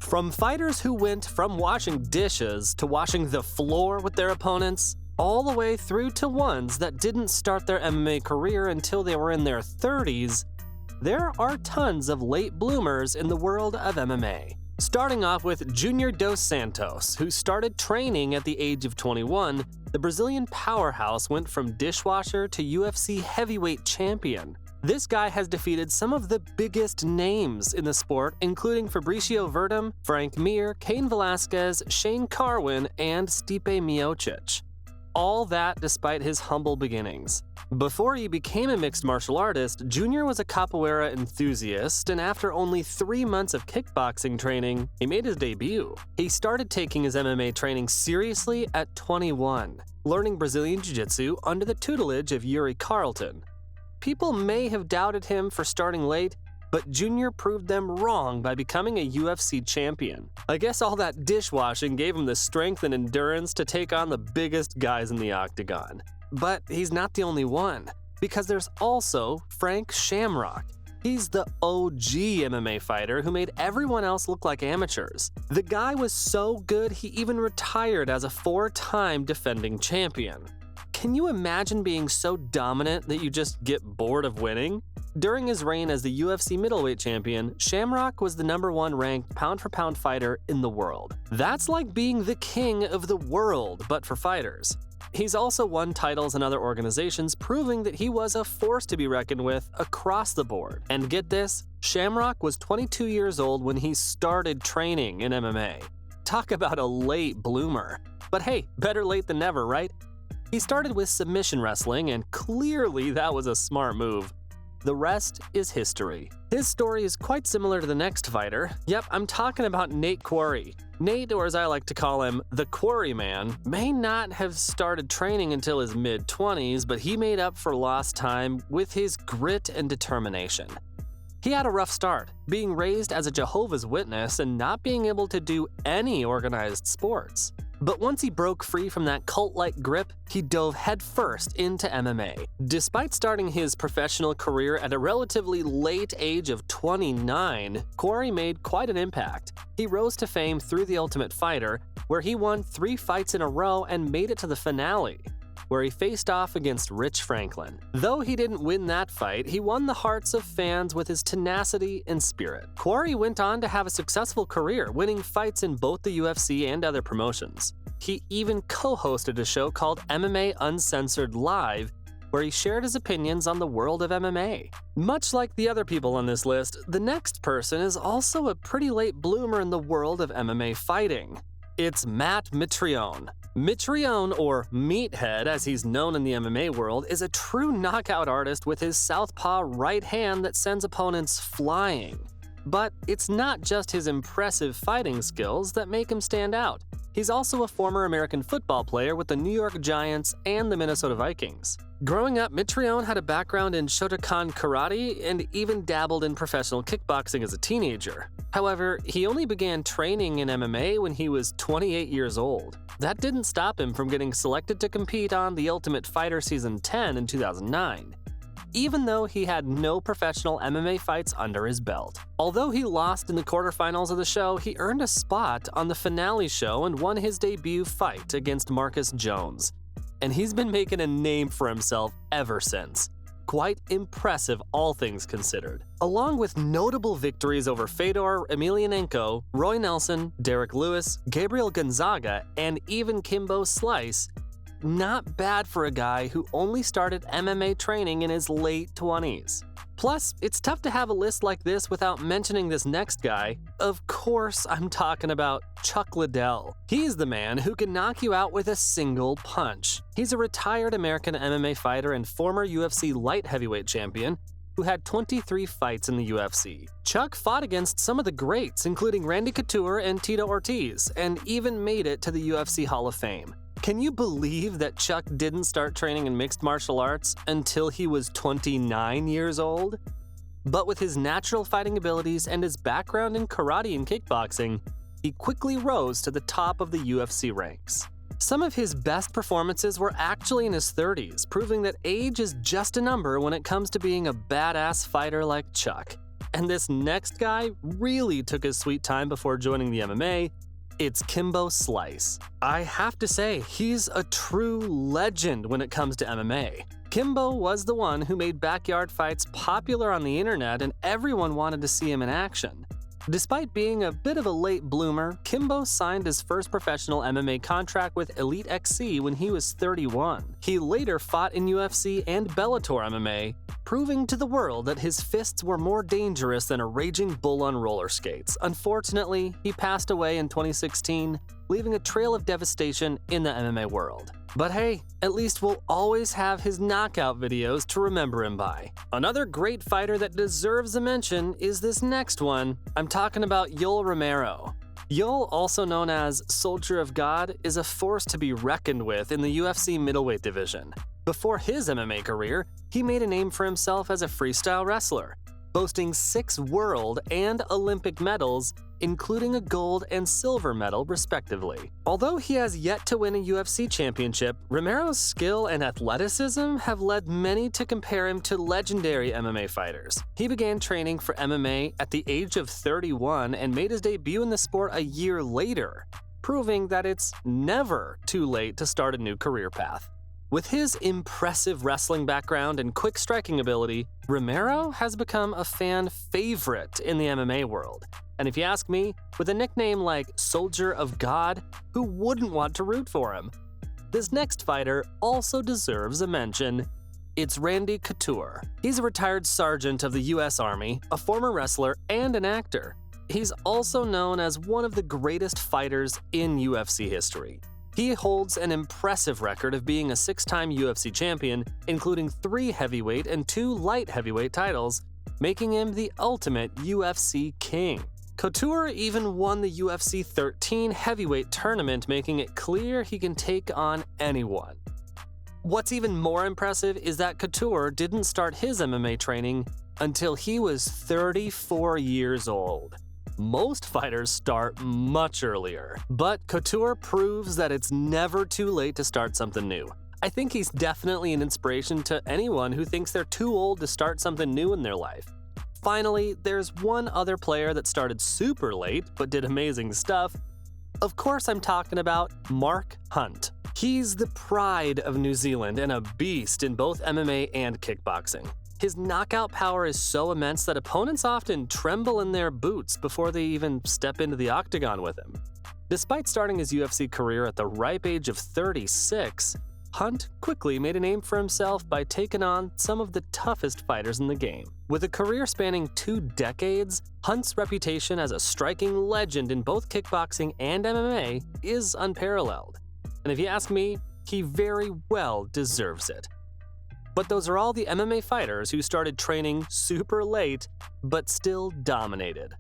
From fighters who went from washing dishes to washing the floor with their opponents, all the way through to ones that didn't start their MMA career until they were in their 30s, there are tons of late bloomers in the world of MMA. Starting off with Junior Dos Santos, who started training at the age of 21, the Brazilian powerhouse went from dishwasher to UFC heavyweight champion. This guy has defeated some of the biggest names in the sport, including Fabricio Verdum, Frank Mir, Cain Velasquez, Shane Carwin, and Stipe Miocic. All that despite his humble beginnings. Before he became a mixed martial artist, Junior was a capoeira enthusiast, and after only 3 months of kickboxing training, he made his debut. He started taking his MMA training seriously at 21, learning Brazilian Jiu-Jitsu under the tutelage of Yuri Carlton. People may have doubted him for starting late, but Junior proved them wrong by becoming a UFC champion. I guess all that dishwashing gave him the strength and endurance to take on the biggest guys in the octagon. But he's not the only one, because there's also Frank Shamrock. He's the OG MMA fighter who made everyone else look like amateurs. The guy was so good he even retired as a 4-time defending champion. Can you imagine being so dominant that you just get bored of winning? During his reign as the UFC middleweight champion, Shamrock was the #1 ranked pound-for-pound fighter in the world. That's like being the king of the world, but for fighters. He's also won titles in other organizations, proving that he was a force to be reckoned with across the board. And get this, Shamrock was 22 years old when he started training in MMA. Talk about a late bloomer. But hey, better late than never, right? He started with submission wrestling, and clearly that was a smart move. The rest is history. His story is quite similar to the next fighter. Yep, I'm talking about Nate Quarry. Nate, or as I like to call him, the Quarry Man, may not have started training until his mid-20s, but he made up for lost time with his grit and determination. He had a rough start, being raised as a Jehovah's Witness and not being able to do any organized sports. But once he broke free from that cult-like grip, he dove headfirst into MMA. Despite starting his professional career at a relatively late age of 29, Quarry made quite an impact. He rose to fame through The Ultimate Fighter, where he won 3 fights in a row and made it to the finale, where he faced off against Rich Franklin. Though he didn't win that fight, he won the hearts of fans with his tenacity and spirit. Quarry went on to have a successful career, winning fights in both the UFC and other promotions. He even co-hosted a show called MMA Uncensored Live, where he shared his opinions on the world of MMA. Much like the other people on this list, the next person is also a pretty late bloomer in the world of MMA fighting. It's Matt Mitrione. Mitrione, or Meathead as he's known in the MMA world, is a true knockout artist with his southpaw right hand that sends opponents flying. But it's not just his impressive fighting skills that make him stand out. He's also a former American football player with the New York Giants and the Minnesota Vikings. Growing up, Mitrione had a background in Shotokan karate and even dabbled in professional kickboxing as a teenager. However, he only began training in MMA when he was 28 years old. That didn't stop him from getting selected to compete on The Ultimate Fighter Season 10 in 2009. Even though he had no professional MMA fights under his belt. Although he lost in the quarterfinals of the show, he earned a spot on the finale show and won his debut fight against Marcus Jones. And he's been making a name for himself ever since. Quite impressive, all things considered. Along with notable victories over Fedor Emelianenko, Roy Nelson, Derek Lewis, Gabriel Gonzaga, and even Kimbo Slice, not bad for a guy who only started MMA training in his late 20s. Plus, it's tough to have a list like this without mentioning this next guy. Of course, I'm talking about Chuck Liddell. He's the man who can knock you out with a single punch. He's a retired American MMA fighter and former UFC light heavyweight champion who had 23 fights in the UFC. Chuck fought against some of the greats, including Randy Couture and Tito Ortiz, and even made it to the UFC Hall of Fame. Can you believe that Chuck didn't start training in mixed martial arts until he was 29 years old? But with his natural fighting abilities and his background in karate and kickboxing, he quickly rose to the top of the UFC ranks. Some of his best performances were actually in his 30s, proving that age is just a number when it comes to being a badass fighter like Chuck. And this next guy really took his sweet time before joining the MMA. It's Kimbo Slice. I have to say, he's a true legend when it comes to MMA. Kimbo was the one who made backyard fights popular on the internet, and everyone wanted to see him in action. Despite being a bit of a late bloomer, Kimbo signed his first professional MMA contract with Elite XC when he was 31. He later fought in UFC and Bellator MMA, proving to the world that his fists were more dangerous than a raging bull on roller skates. Unfortunately, he passed away in 2016, leaving a trail of devastation in the MMA world. But hey, at least we'll always have his knockout videos to remember him by. Another great fighter that deserves a mention is this next one. I'm talking about Yoel Romero. Yoel, also known as Soldier of God, is a force to be reckoned with in the UFC middleweight division. Before his MMA career, he made a name for himself as a freestyle wrestler, boasting 6 world and Olympic medals, including a gold and silver medal, respectively. Although he has yet to win a UFC championship, Romero's skill and athleticism have led many to compare him to legendary MMA fighters. He began training for MMA at the age of 31 and made his debut in the sport a year later, proving that it's never too late to start a new career path. With his impressive wrestling background and quick striking ability, Romero has become a fan favorite in the MMA world. And if you ask me, with a nickname like Soldier of God, who wouldn't want to root for him? This next fighter also deserves a mention. It's Randy Couture. He's a retired sergeant of the US Army, a former wrestler, and an actor. He's also known as one of the greatest fighters in UFC history. He holds an impressive record of being a 6-time UFC champion, including 3 heavyweight and 2 light heavyweight titles, making him the ultimate UFC king. Couture even won the UFC 13 heavyweight tournament, making it clear he can take on anyone. What's even more impressive is that Couture didn't start his MMA training until he was 34 years old. Most fighters start much earlier, but Couture proves that it's never too late to start something new. I think he's definitely an inspiration to anyone who thinks they're too old to start something new in their life. Finally, there's one other player that started super late but did amazing stuff. Of course, I'm talking about Mark Hunt. He's the pride of New Zealand and a beast in both MMA and kickboxing. His knockout power is so immense that opponents often tremble in their boots before they even step into the octagon with him. Despite starting his UFC career at the ripe age of 36, Hunt quickly made a name for himself by taking on some of the toughest fighters in the game. With a career spanning 2 decades, Hunt's reputation as a striking legend in both kickboxing and MMA is unparalleled. And if you ask me, he very well deserves it. But those are all the MMA fighters who started training super late, but still dominated.